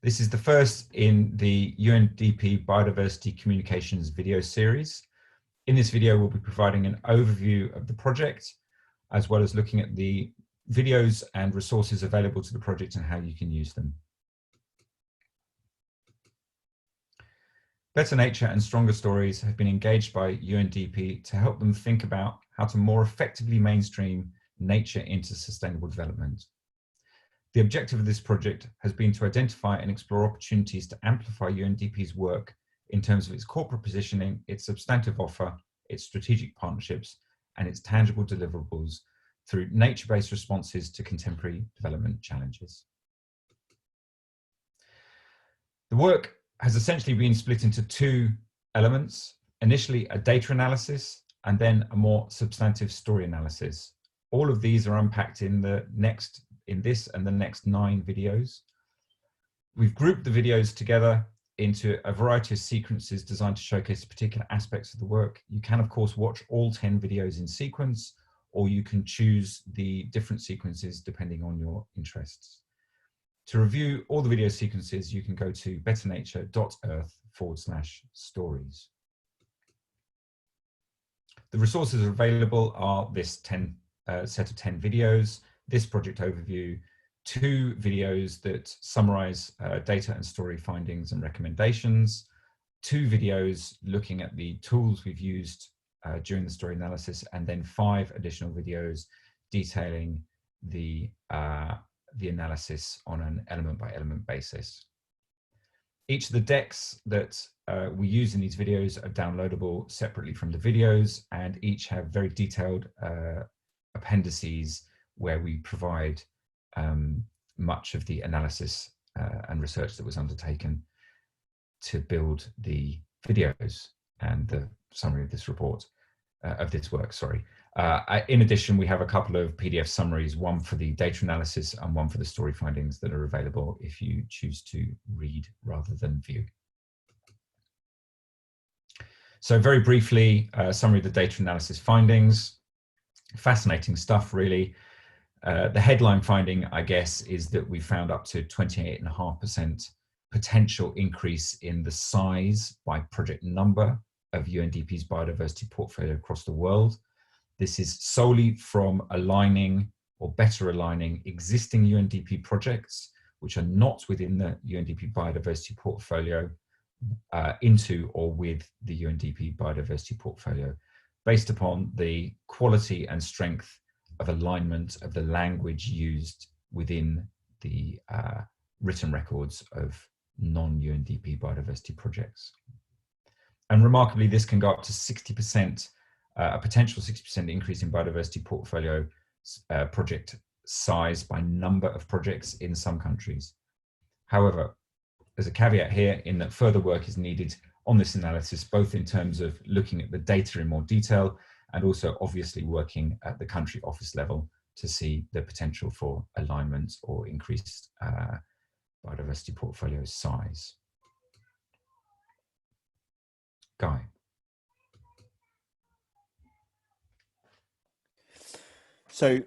This is the first in the UNDP Biodiversity Communications video series. In this video, we'll be providing an overview of the project, as well as looking at the videos and resources available to the project and how you can use them. Better Nature and Stronger Stories have been engaged by UNDP to help them think about how to more effectively mainstream nature into sustainable development. The objective of this project has been to identify and explore opportunities to amplify UNDP's work in terms of its corporate positioning, its substantive offer, its strategic partnerships, and its tangible deliverables through nature-based responses to contemporary development challenges. The work has essentially been split into two elements: initially a data analysis and then a more substantive story analysis. All of these are unpacked in this and the next 9 videos. We've grouped the videos together into a variety of sequences designed to showcase particular aspects of the work. You can, of course, watch all 10 videos in sequence, or you can choose the different sequences depending on your interests. To review all the video sequences, you can go to betternature.earth/stories. The resources available are this set of 10 videos, this project overview, 2 videos that summarize data and story findings and recommendations, 2 videos looking at the tools we've used during the story analysis, and then 5 additional videos detailing the analysis on an element by element basis. Each of the decks that we use in these videos are downloadable separately from the videos, and each have very detailed appendices where we provide much of the analysis and research that was undertaken to build the videos and the summary of this report, of this work, sorry. In addition, we have a couple of PDF summaries, one for the data analysis and one for the story findings, that are available if you choose to read rather than view. So very briefly, summary of the data analysis findings. Fascinating stuff, really. The headline finding, I guess, is that we found up to 28.5% potential increase in the size by project number of UNDP's biodiversity portfolio across the world. This is solely from aligning or better aligning existing UNDP projects, which are not within the UNDP biodiversity portfolio, into or with the UNDP biodiversity portfolio, based upon the quality and strength of alignment of the language used within the written records of non-UNDP biodiversity projects. And remarkably, this can go up to 60%, a potential 60% increase in biodiversity portfolio project size by number of projects in some countries. However, there's a caveat here in that further work is needed on this analysis, both in terms of looking at the data in more detail and also obviously working at the country office level to see the potential for alignment or increased biodiversity portfolio size. Guy. So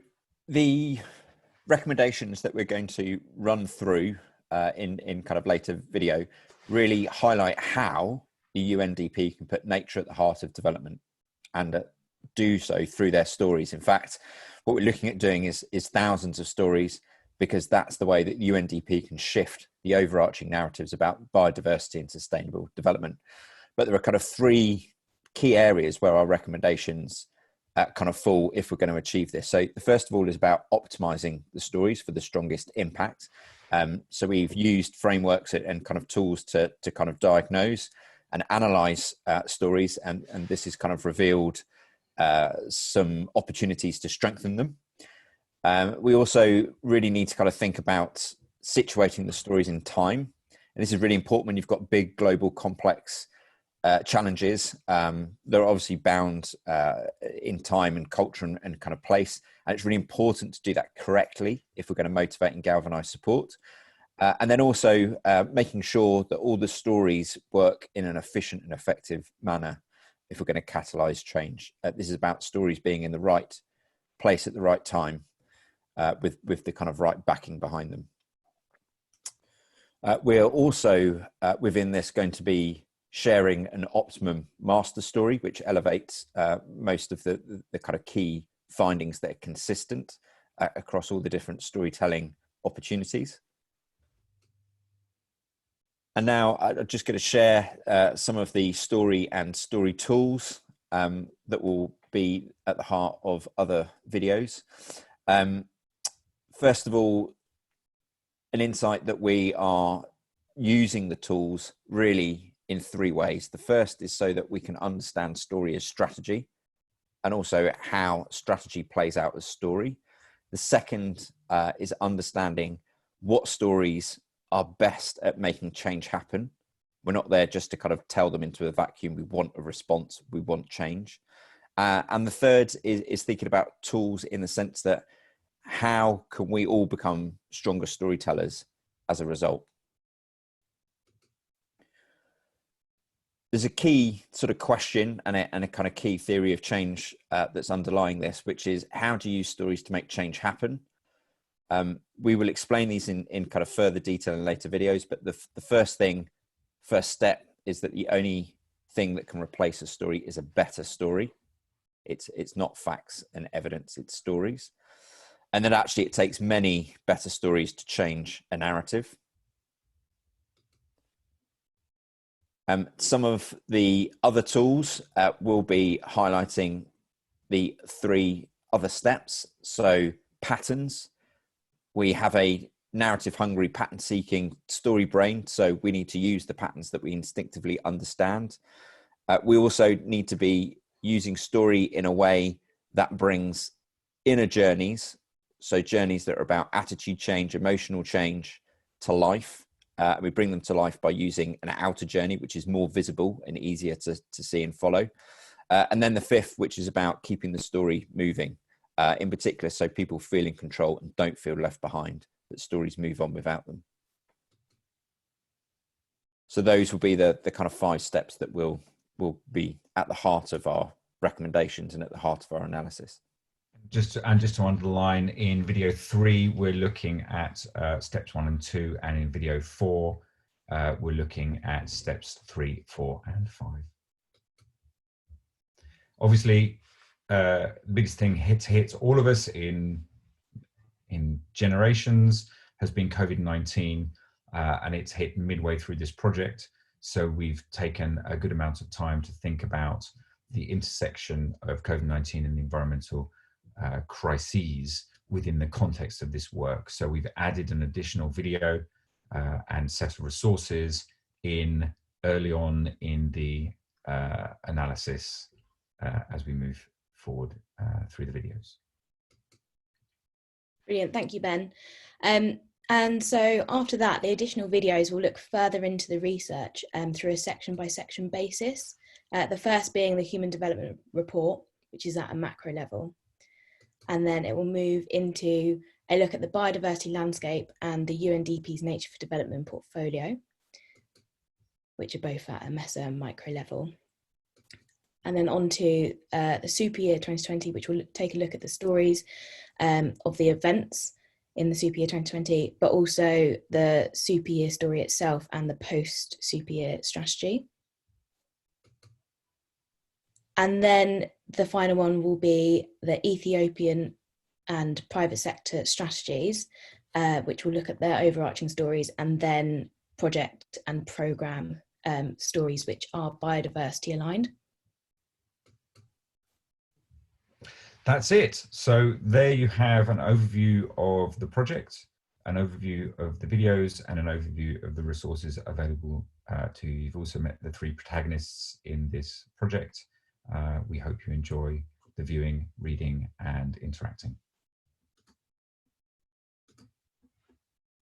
the recommendations that we're going to run through in kind of later video really highlight how the UNDP can put nature at the heart of development and do so through their stories. In fact, what we're looking at doing is thousands of stories, because that's the way that UNDP can shift the overarching narratives about biodiversity and sustainable development. But there are kind of 3 key areas where our recommendations kind of fall if we're going to achieve this. So the first of all is about optimizing the stories for the strongest impact. So we've used frameworks and kind of tools to kind of diagnose and analyze stories, and this has kind of revealed some opportunities to strengthen them. We also really need to kind of think about situating the stories in time. And this is really important when you've got big, global, complex challenges. They're obviously bound in time and culture and kind of place. And it's really important to do that correctly if we're going to motivate and galvanize support. And then also making sure that all the stories work in an efficient and effective manner if we're going to catalyze change. This is about stories being in the right place at the right time with the kind of right backing behind them. We're also within this going to be sharing an optimum master story, which elevates most of the kind of key findings that are consistent across all the different storytelling opportunities. And now I'm just going to share some of the story and story tools that will be at the heart of other videos. First of all, an insight that we are using the tools really in three ways. The first is so that we can understand story as strategy, and also how strategy plays out as story. The second is understanding what stories are best at making change happen. We're not there just to kind of tell them into a vacuum. We want a response, we want change. And the third is thinking about tools in the sense that how can we all become stronger storytellers as a result? There's a key sort of question and a kind of key theory of change that's underlying this, which is how do you use stories to make change happen? We will explain these in kind of further detail in later videos, but the first step is that the only thing that can replace a story is a better story. It's not facts and evidence, it's stories. And then actually it takes many better stories to change a narrative. Some of the other tools will be highlighting the three other steps. So patterns, we have a narrative hungry, pattern seeking story brain. So we need to use the patterns that we instinctively understand. We also need to be using story in a way that brings inner journeys. So journeys that are about attitude change, emotional change to life. We bring them to life by using an outer journey, which is more visible and easier to see and follow. And then the fifth, which is about keeping the story moving, in particular, so people feel in control and don't feel left behind, that stories move on without them. So those will be the kind of 5 steps that will be at the heart of our recommendations and at the heart of our analysis. Just to underline, in video 3, we're looking at steps 1 and 2, and in video 4, we're looking at steps 3, 4, and 5. Obviously, the biggest thing hits all of us in generations has been COVID-19, and it's hit midway through this project. So we've taken a good amount of time to think about the intersection of COVID-19 and the environmental crises within the context of this work. So we've added an additional video and set of resources in early on in the analysis as we move forward through the videos. Brilliant, thank you, Ben. And so after that, the additional videos will look further into the research through a section by section basis. The first being the Human Development Report, which is at a macro level. And then it will move into a look at the biodiversity landscape and the UNDP's Nature for Development portfolio, which are both at a meso and micro level. And then on to the super year 2020, which will take a look at the stories of the events in the super year 2020, but also the super year story itself and the post super year strategy. And then the final one will be the Ethiopian and private sector strategies, which will look at their overarching stories, and then project and programme stories which are biodiversity aligned. That's it. So there you have an overview of the project, an overview of the videos, and an overview of the resources available to you. You've also met the 3 protagonists in this project. We hope you enjoy the viewing, reading, and interacting.